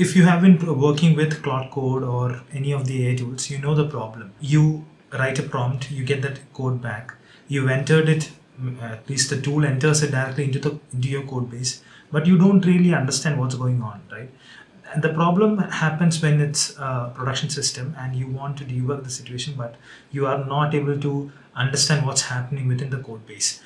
If you have been working with Claude Code or any of the AI tools, you know the problem. You write a prompt, you get that code back. You've entered it, at least the tool enters it directly into your code base, but you don't really understand what's going on, right? And the problem happens when it's a production system and you want to debug the situation, but you are not able to understand what's happening within the code base.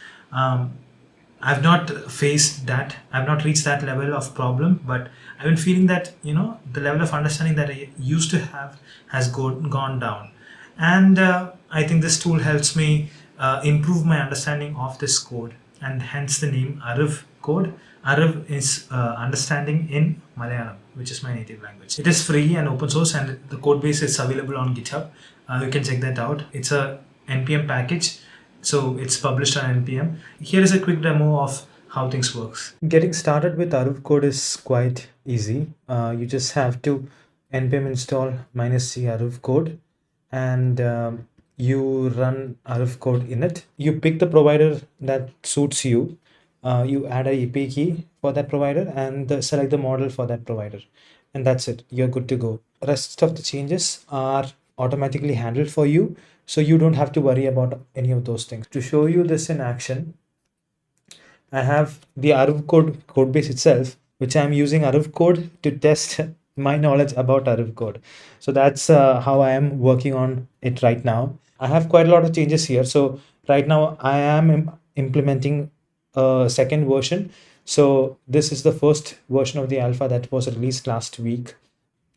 I've not faced that. I've not reached that level of problem, but I've been feeling that the level of understanding that I used to have has gone down, and I think this tool helps me improve my understanding of this code, and hence the name arivcode. Ariv is understanding in Malayalam, which is my native language. It is free and open source, and the code base is available on GitHub. You can check that out. It's a npm package, so it's published on npm. Here is a quick demo of how things works. Getting started with arivcode is quite easy. You just have to npm install -c arivcode, and you run arivcode init. You pick the provider that suits you. You add a API key for that provider and select the model for that provider, and that's it. You're good to go. Rest of the changes are automatically handled for you, so you don't have to worry about any of those things. To show you this in action, I have the code base itself, which I'm using arivcode to test my knowledge about arivcode. So that's how I am working on it right now. I have quite a lot of changes here. So right now I am implementing a second version. So this is the first version of the alpha that was released last week,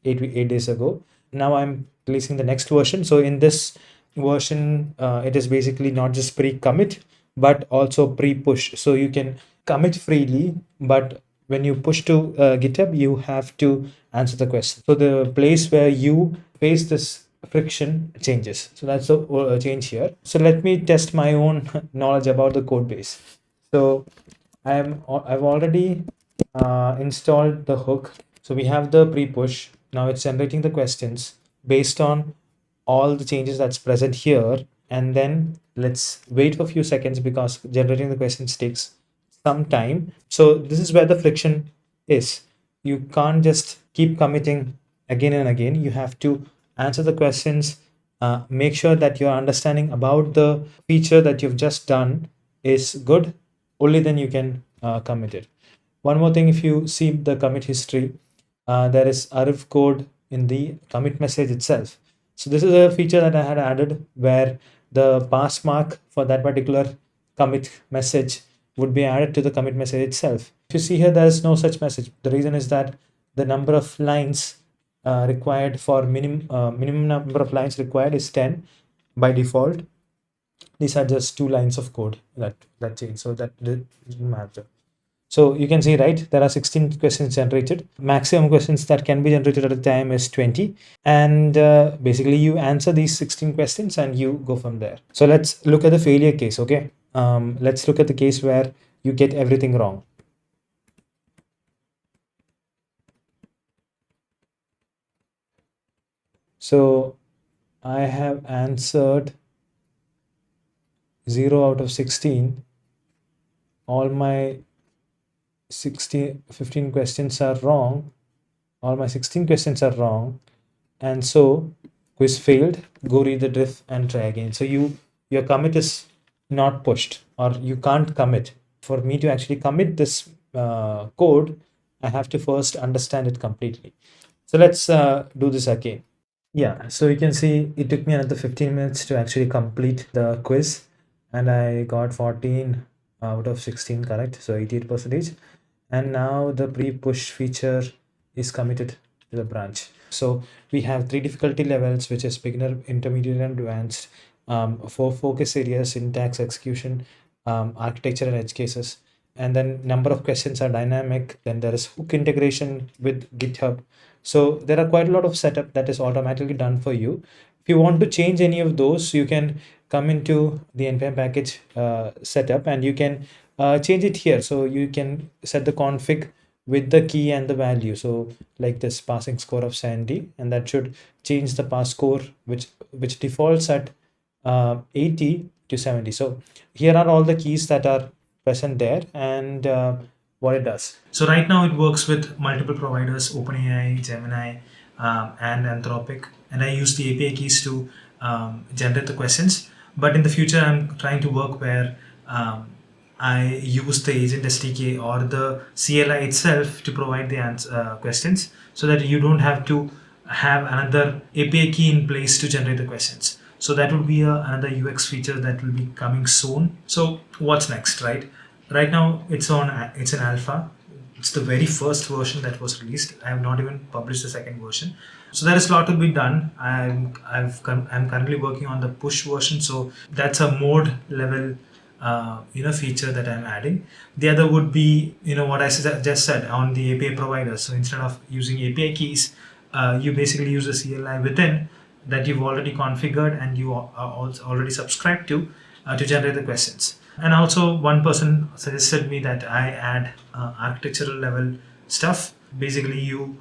8 days ago. Now I'm releasing the next version. So in this version, it is basically not just pre-commit, but also pre-push. So you can commit freely, but when you push to GitHub, you have to answer the question. So the place where you face this friction changes. So that's a change here. So let me test my own knowledge about the code base. So I've already installed the hook. So we have the pre-push. Now it's generating the questions based on all the changes that's present here, and then let's wait for a few seconds because generating the questions takes some time. So this is where the friction is. You can't just keep committing again and again. You have to answer the questions, make sure that your understanding about the feature that you've just done is good. Only then you can commit it. One more thing, if you see the commit history, there is arivcode in the commit message itself. So this is a feature that I had added where the pass mark for that particular commit message would be added to the commit message itself. If you see here, there is no such message. The reason is that the number of lines required for minimum number of lines required is 10 by default. These are just 2 lines of code that change, so that doesn't matter. So you can see, right, there are 16 questions generated. Maximum questions that can be generated at a time is 20. And basically you answer these 16 questions and you go from there. So let's look at the failure case, okay? Let's look at the case where you get everything wrong. So I have answered 0 out of 16. All my 15 questions are wrong. All my 16 questions are wrong, and so quiz failed. Go read the diff and try again. So your commit is not pushed, or you can't commit. For me to actually commit this code, I have to first understand it completely. So let's do this again. Yeah, so you can see it took me another 15 minutes to actually complete the quiz, and I got 14 out of 16 correct, so 88%. And now the pre-push feature is committed to the branch. So we have 3 difficulty levels, which is beginner, intermediate, and advanced. 4 focus areas: syntax, execution, architecture, and edge cases. And then number of questions are dynamic. Then there is hook integration with GitHub. So there are quite a lot of setup that is automatically done for you. If you want to change any of those, you can come into the npm package setup, and you can change it here. So you can set the config with the key and the value. So like this passing score of 70, and that should change the pass score, which defaults at 80 to 70. So here are all the keys that are present there, and what it does. So right now it works with multiple providers, OpenAI, Gemini, and Anthropic, and I use the API keys to generate the questions. But in the future, I'm trying to work where I use the agent SDK or the CLI itself to provide the questions, so that you don't have to have another API key in place to generate the questions. So that would be another UX feature that will be coming soon. So what's next, right? Right now it's in alpha. It's the very first version that was released. I have not even published the second version. So there is a lot to be done. I'm currently working on the push version. So that's a mode level feature that I'm adding. The other would be what I just said on the API provider. So instead of using API keys, you basically use a CLI within that you've already configured and you are already subscribed to generate the questions. And also one person suggested me that I add architectural level stuff. Basically you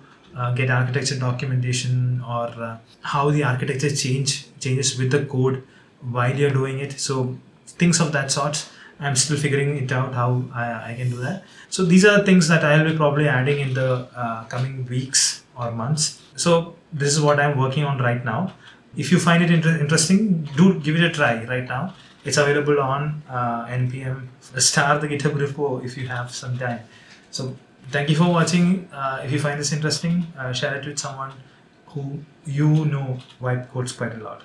get architecture documentation or how the architecture changes with the code while you're doing it. So things of that sort. I'm still figuring it out how I can do that. So these are things that I'll be probably adding in the coming weeks or months. So this is what I'm working on right now. If you find it interesting, do give it a try right now. It's available on NPM. Start the GitHub repo if you have some time. So thank you for watching. If you find this interesting, share it with someone who you know codes quite a lot.